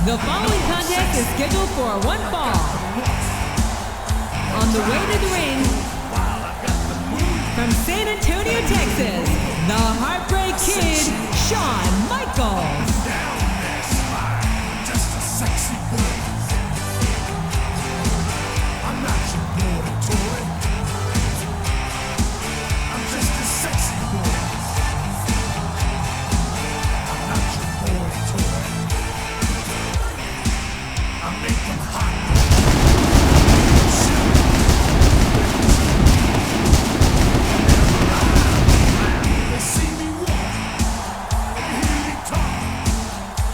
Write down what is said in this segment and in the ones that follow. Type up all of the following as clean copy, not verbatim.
The following contest is scheduled for one fall. On the way to the ring, from San Antonio, Texas, the Heartbreak Kid, Shawn Michaels. Just a sexy boy. I'm not your boy toy. I'm just a sexy boy. I'm not your boy toy. I make them hot. They see me walk, they hear me talk.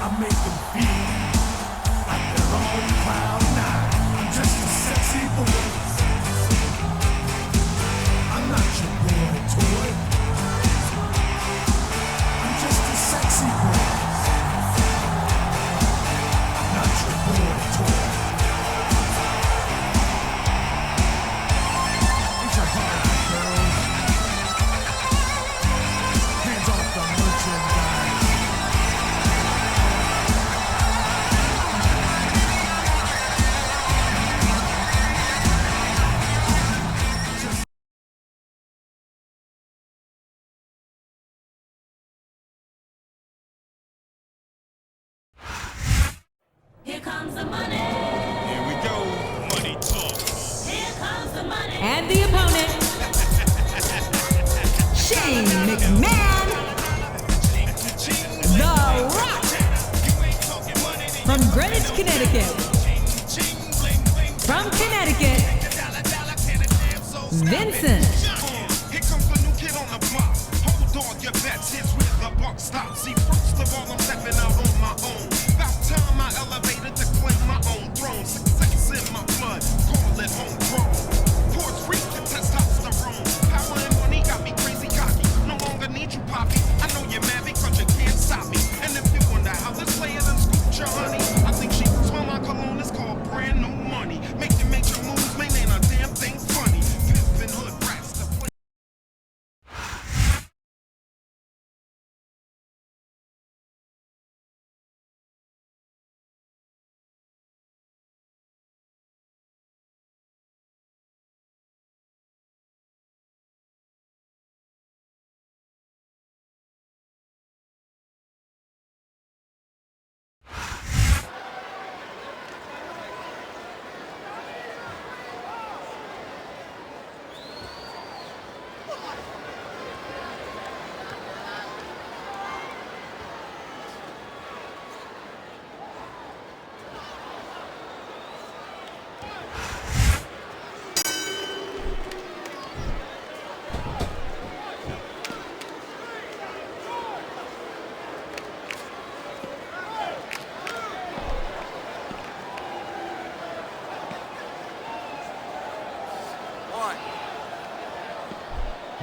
I make them feel like they're on cloud nine. I'm just a sexy boy. I'm not your boy toy. I'm just a sexy boy. I'm not your boy toy. Ain't you hard, girls? Hands off the merchandise. Here comes the money. Here we go. Money talks. Here comes the money. And the opponent, Shane McMahon, The Rock, from Greenwich, Connecticut. From Connecticut, Vincent. Here comes the new kid on the block. Hold on your bets. Here's where the buck stops. See, first of all, I'm stepping out on my own. About time I elevated to claim my own throne. Success in my blood. Call it homegrown. Force freak and testosterone. Power and money got me crazy cocky. No longer need you, poppy. I know you're mad because you can't stop me. And if you wonder how this player done scooped your honey, I think she can smell my cologne. It's called brand new money. Making major moves, man, ain't a damn thing funny. Pimpin' hood rats to play.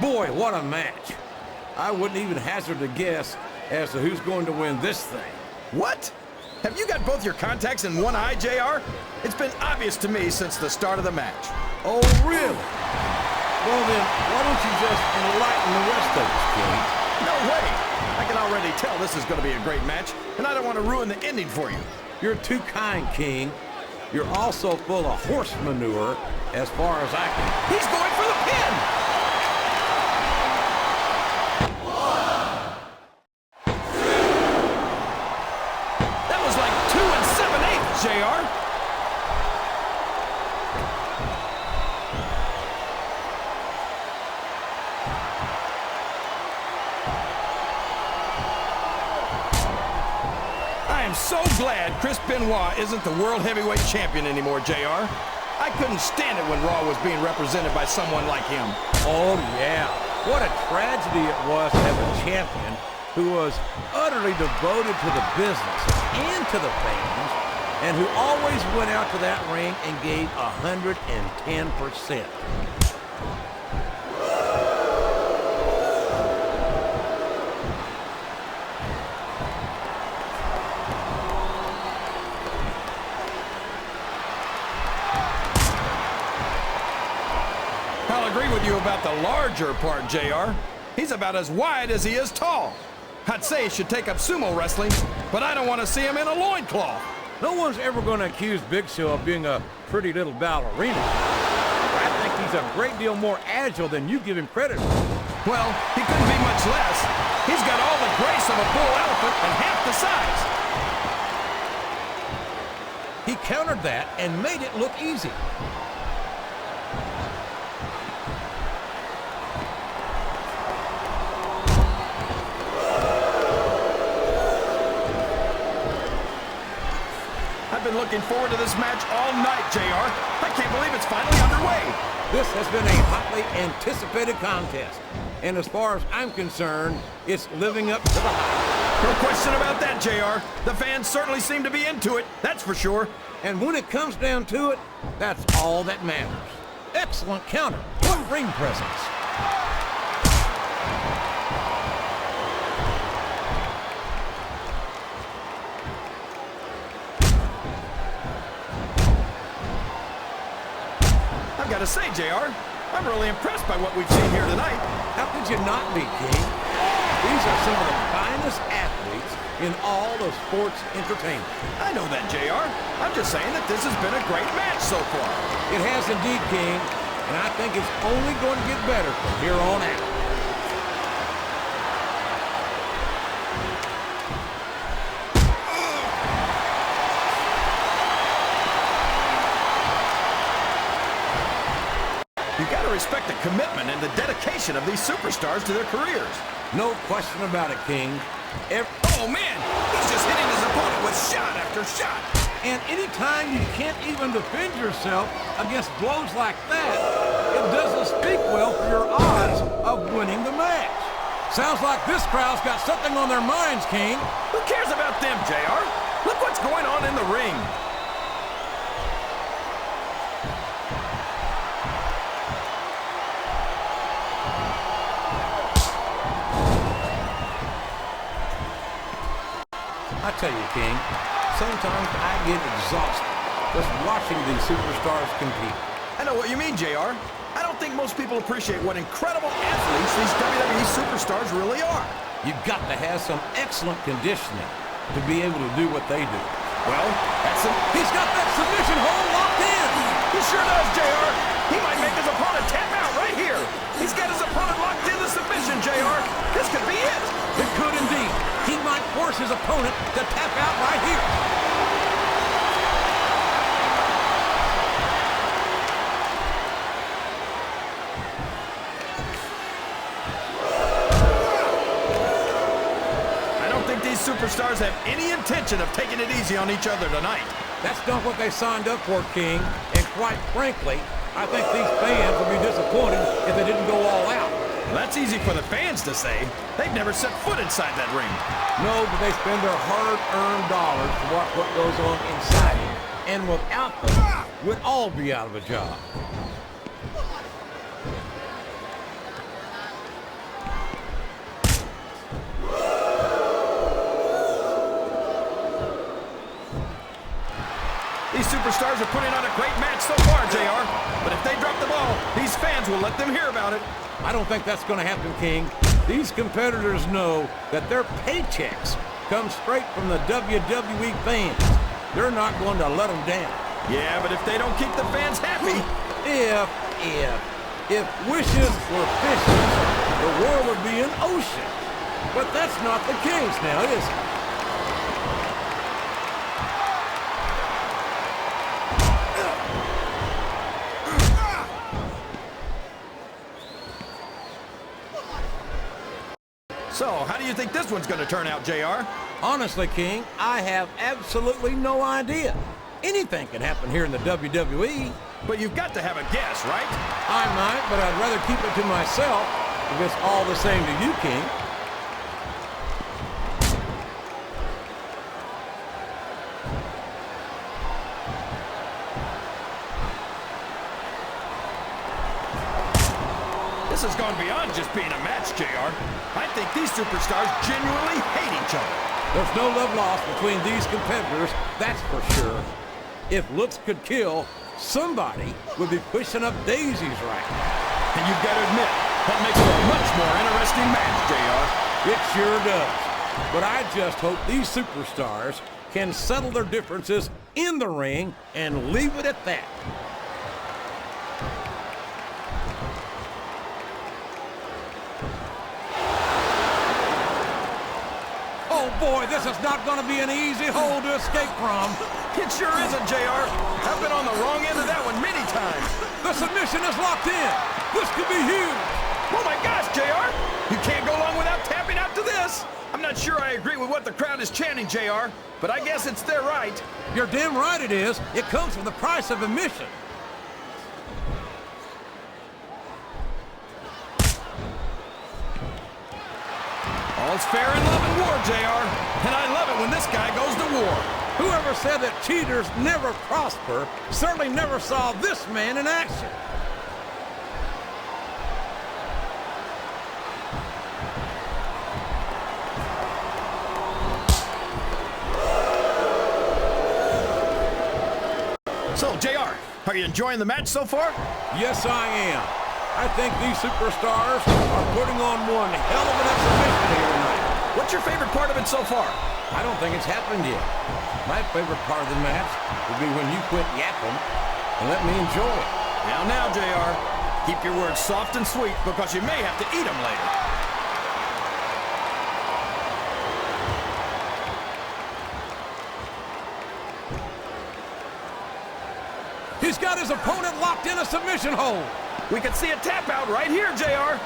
Boy, what a match. I wouldn't even hazard a guess as to who's going to win this thing. What? Have you got both your contacts in one eye, JR? It's been obvious to me since the start of the match. Oh, really? Well then, why don't you just enlighten the rest of us, King? No way! I can already tell this is going to be a great match, and I don't want to ruin the ending for you. You're too kind, King. You're also full of horse manure, as far as I can. He's going for the pin! That was like 2 7/8, JR. I am so glad Chris Benoit isn't the World Heavyweight Champion anymore, JR. I couldn't stand it when Raw was being represented by someone like him. Oh, yeah. What a tragedy it was to have a champion who was utterly devoted to the business and to the fans, and who always went out to that ring and gave 110%. I'll agree with you about the larger part, JR. He's about as wide as he is tall. I'd say he should take up sumo wrestling, but I don't want to see him in a loincloth. No one's ever going to accuse Big Show of being a pretty little ballerina. I think he's a great deal more agile than you give him credit for. Well, he couldn't be much less. He's got all the grace of a bull elephant and half the size. He countered that and made it look easy. I've been looking forward to this match all night, JR. I can't believe it's finally underway. This has been a hotly anticipated contest. And as far as I'm concerned, it's living up to the hype. No question about that, JR. The fans certainly seem to be into it, that's for sure. And when it comes down to it, that's all that matters. Excellent counter. What ring presence. I've got to say, JR, I'm really impressed by what we've seen here tonight. How could you not be, King? These are some of the finest athletes in all of sports entertainment. I know that, JR. I'm just saying that this has been a great match so far. It has indeed, King, and I think it's only going to get better from here on out. You got to respect the commitment and the dedication of these superstars to their careers. No question about it, King. Oh, man! He's just hitting his opponent with shot after shot. And anytime you can't even defend yourself against blows like that, it doesn't speak well for your odds of winning the match. Sounds like this crowd's got something on their minds, King. Who cares about them, JR? Look what's going on in the ring. I tell you, King, sometimes I get exhausted just watching these superstars compete. I know what you mean, JR. I don't think most people appreciate what incredible athletes these WWE superstars really are. You've got to have some excellent conditioning to be able to do what they do. Well, He's got that submission hold locked in. he sure does, JR. He might make his opponent tap out right here. He's got his opponent locked in the submission, JR. This could be it. It could indeed. He might force his opponent to tap out right here. I don't think these superstars have any intention of taking it easy on each other tonight. That's not what they signed up for, King. And quite frankly, I think these fans would be disappointed if they didn't go all out. Well, that's easy for the fans to say. They've never set foot inside that ring. No, but they spend their hard-earned dollars to watch what goes on inside it. And without them, we'd all be out of a job. These superstars are putting on a great match so far, JR. But if they drop the ball, these fans will let them hear about it. I don't think that's going to happen, King. These competitors know that their paychecks come straight from the WWE fans. They're not going to let them down. Yeah, but if they don't keep the fans happy... If wishes were fishes, the world would be an ocean. But that's not the case now, is it? So, how do you think this one's going to turn out, JR? Honestly, King, I have absolutely no idea. Anything can happen here in the WWE. But you've got to have a guess, right? I might, but I'd rather keep it to myself if it's all the same to you, King. This has gone beyond just being a match, JR. I think these superstars genuinely hate each other. There's no love lost between these competitors, that's for sure. If looks could kill, somebody would be pushing up daisies right now. And you've got to admit, that makes for a much more interesting match, JR. It sure does. But I just hope these superstars can settle their differences in the ring and leave it at that. Oh boy, this is not going to be an easy hole to escape from. It sure isn't, JR. I've been on the wrong end of that one many times. The submission is locked in. This could be huge. Oh my gosh, JR! You can't go long without tapping out to this. I'm not sure I agree with what the crowd is chanting, JR, but I guess it's their right. You're damn right it is. It comes with the price of admission. All's fair in love and war, JR. And I love it when this guy goes to war. Whoever said that cheaters never prosper certainly never saw this man in action. So, JR, are you enjoying the match so far? Yes, I am. I think these superstars are putting on one hell of an exhibition here tonight. What's your favorite part of it so far? I don't think it's happened yet. My favorite part of the match would be when you quit yapping and let me enjoy it. Now, JR, keep your words soft and sweet because you may have to eat them later. He's got his opponent locked in a submission hold. We could see a tap out right here, JR.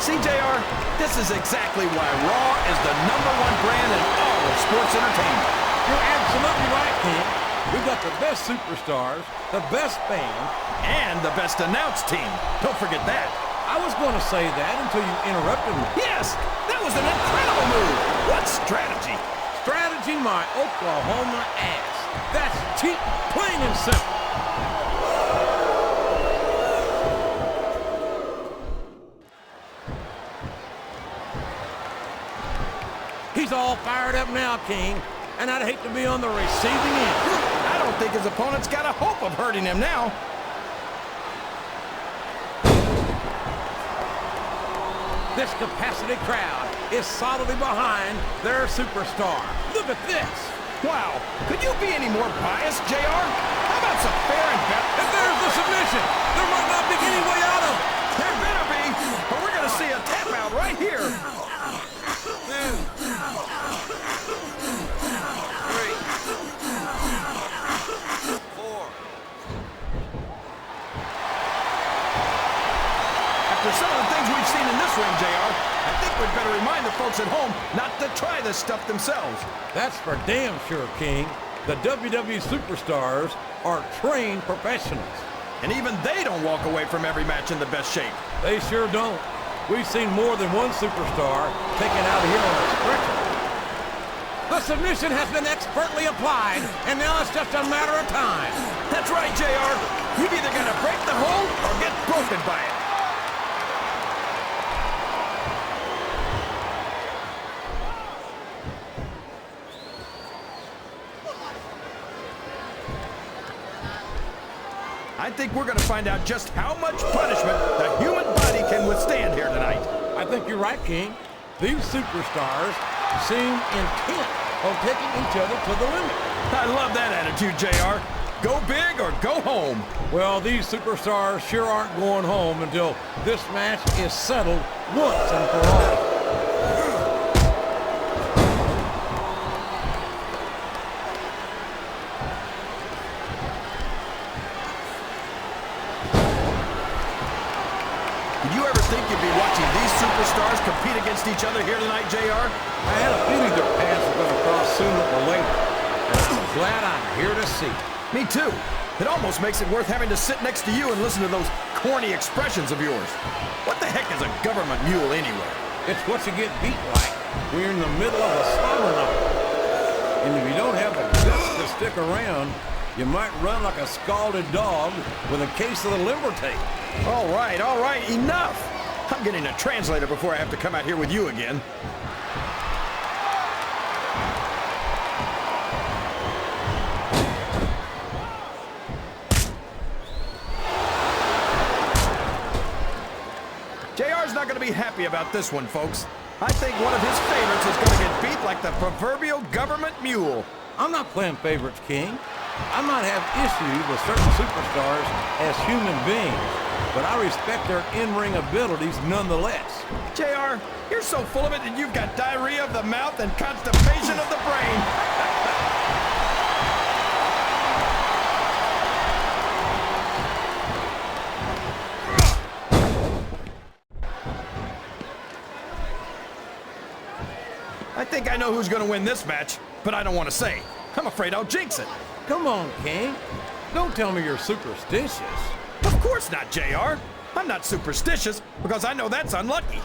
See, JR, this is exactly why Raw is the #1 brand in all of sports entertainment. You're absolutely right, Ken. We've got the best superstars, the best fans, And the best announced team. Don't forget that. I was going to say that until you interrupted me. Yes, that was an incredible move. What strategy? Strategy my Oklahoma ass. That's cheating, plain and simple. He's all fired up now, King, and I'd hate to be on the receiving end. I don't think his opponent's got a hope of hurting him now. This capacity crowd is solidly behind their superstar. Look at this. Wow, could you be any more biased, JR? How about some fair and better? And there's the submission. There might not be any way out of it. There better be, or we're going to see a tap out right here. 4. After some of the things we've seen in this ring, JR, I think we'd better remind the folks at home not to try this stuff themselves. That's for damn sure, King. The WWE superstars are trained professionals. And even they don't walk away from every match in the best shape. They sure don't. We've seen more than one superstar taken out of here on a stretcher. The submission has been expertly applied, and now it's just a matter of time. That's right, JR. You've either got to break the hold or get broken by it. I think we're going to find out just how much punishment the human body can withstand here tonight. I think you're right, King. These superstars seem intent on taking each other to the limit. I love that attitude, JR. Go big or go home. Well, these superstars sure aren't going home until this match is settled once and for all. Did you ever think you'd be watching these superstars compete against each other here tonight, JR? I had a feeling their paths were going to cross sooner or later, and I'm glad I'm here to see. Me too. It almost makes it worth having to sit next to you and listen to those corny expressions of yours. What the heck is a government mule anyway? It's what you get beat like when you're in the middle of a slumber night. And if you don't have the guts to stick around, you might run like a scalded dog with a case of the liver tape. All right, enough. I'm getting a translator before I have to come out here with you again. not going to be happy about this one, folks. I think one of his favorites is going to get beat like the proverbial government mule. I'm not playing favorites, King. I might have issues with certain superstars as human beings, but I respect their in-ring abilities nonetheless. JR, you're so full of it that you've got diarrhea of the mouth and constipation of the brain. I think I know who's going to win this match, but I don't want to say. I'm afraid I'll jinx it. Come on, King. Don't tell me you're superstitious. Of course not, JR. I'm not superstitious because I know that's unlucky.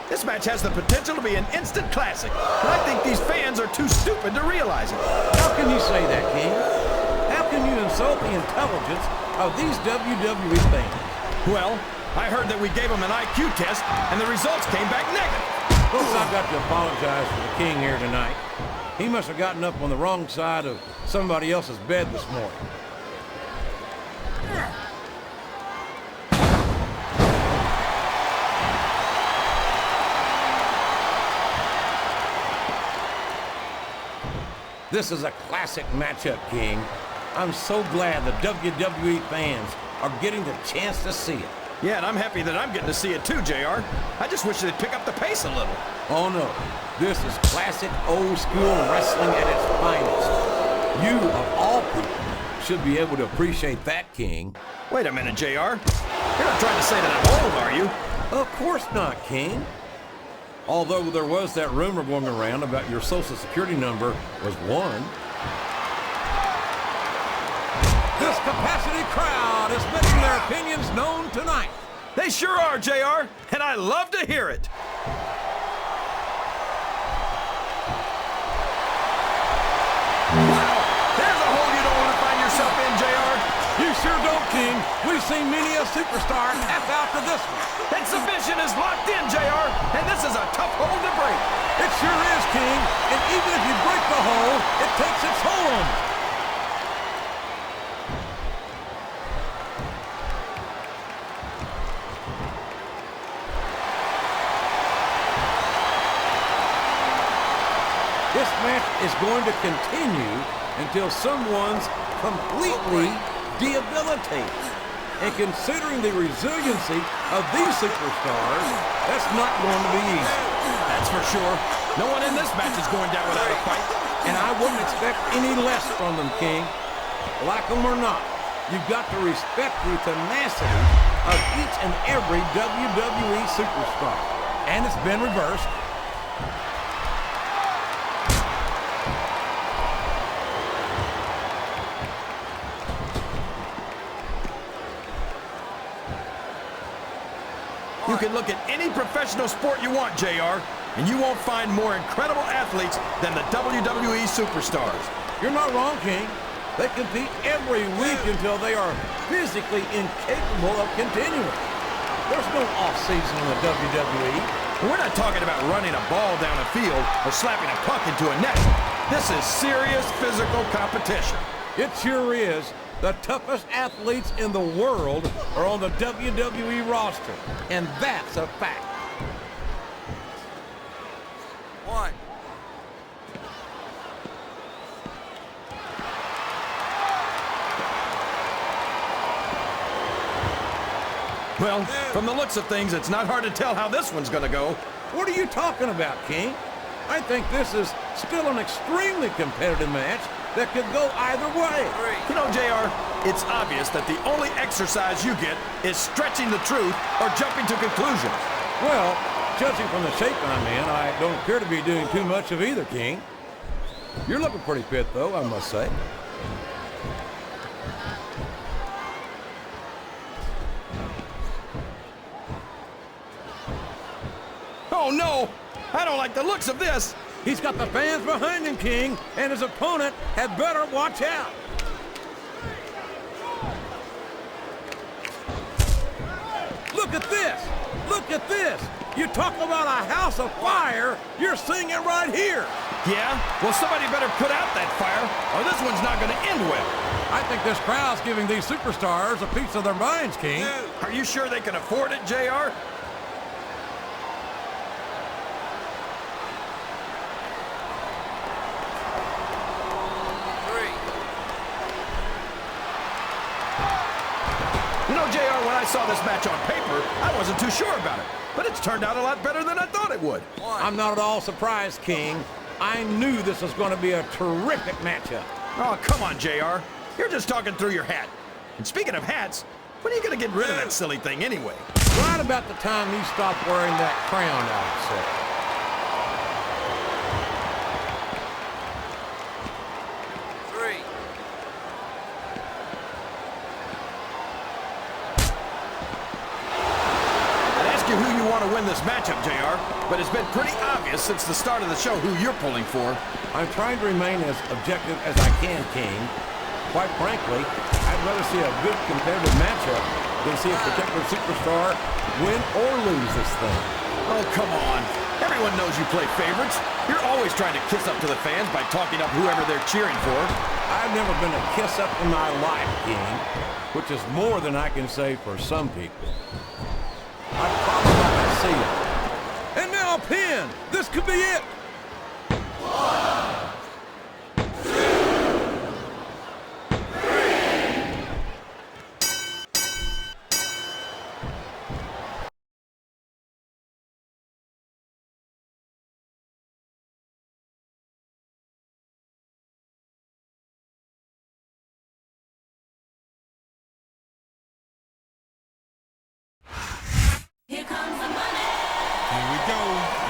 This match has the potential to be an instant classic, and I think these fans are too stupid to realize it. How can you say that, King? How can you insult the intelligence of these WWE fans? Well, I heard that we gave them an IQ test, and the results came back negative. Folks, I've got to apologize for the King here tonight. He must have gotten up on the wrong side of somebody else's bed this morning. This is a classic matchup, King. I'm so glad the WWE fans are getting the chance to see it. Yeah, and I'm happy that I'm getting to see it too, JR. I just wish they'd pick up the pace a little. Oh no, this is classic old school wrestling at its finest. You, of all people, should be able to appreciate that, King. Wait a minute, JR. You're not trying to say that I'm old, are you? Of course not, King. Although there was that rumor going around about your social security number was 1. This capacity crowd is making their opinions known tonight. They sure are, JR, and I love to hear it. Wow, there's a hole you don't want to find yourself in, JR. You sure don't, King. We've seen many a superstar tap out to this one. Exhibition is locked in, JR, and this is a tough hole to break. It sure is, King. And even if you break the hole, it takes its toll on you. This match is going to continue until someone's completely debilitated. And considering the resiliency of these superstars, that's not going to be easy. That's for sure. No one in this match is going down without a fight. And I wouldn't expect any less from them, King. Like them or not, you've got to respect the tenacity of each and every WWE superstar. And it's been reversed. You can look at any professional sport you want, JR, and you won't find more incredible athletes than the WWE superstars. You're not wrong, King. They compete every week until they are physically incapable of continuing. There's no off-season in the WWE. We're not talking about running a ball down a field or slapping a puck into a net. This is serious physical competition. It sure is. The toughest athletes in the world are on the WWE roster, and that's a fact. 1. Well, from the looks of things, it's not hard to tell how this one's gonna go. What are you talking about, King? I think this is still an extremely competitive match that could go either way. You know, JR, it's obvious that the only exercise you get is stretching the truth or jumping to conclusions. Well, judging from the shape I'm in, I don't appear to be doing too much of either, King. You're looking pretty fit, though, I must say. Oh, no! I don't like the looks of this. He's got the fans behind him, King, and his opponent had better watch out. Look at this! Look at this! You talk about a house of fire, you're seeing it right here. Yeah? Well, somebody better put out that fire, or this one's not going to end well. I think this crowd's giving these superstars a piece of their minds, King. Are you sure they can afford it, JR? You know, JR, when I saw this match on paper, I wasn't too sure about it. But it's turned out a lot better than I thought it would. I'm not at all surprised, King. I knew this was going to be a terrific matchup. Oh, come on, JR. You're just talking through your hat. And speaking of hats, when are you going to get rid of that silly thing anyway? Right about the time you stop wearing that crown, I'd say. To win this matchup, JR, but it's been pretty obvious since the start of the show who you're pulling for. I'm trying to remain as objective as I can, King. Quite frankly, I'd rather see a good competitive matchup than see a particular superstar win or lose this thing. Oh, come on. Everyone knows you play favorites. You're always trying to kiss up to the fans by talking up whoever they're cheering for. I've never been a kiss up in my life, King, which is more than I can say for some people. I promise I see it. And now a pin. This could be it. Here comes the money. Here we go.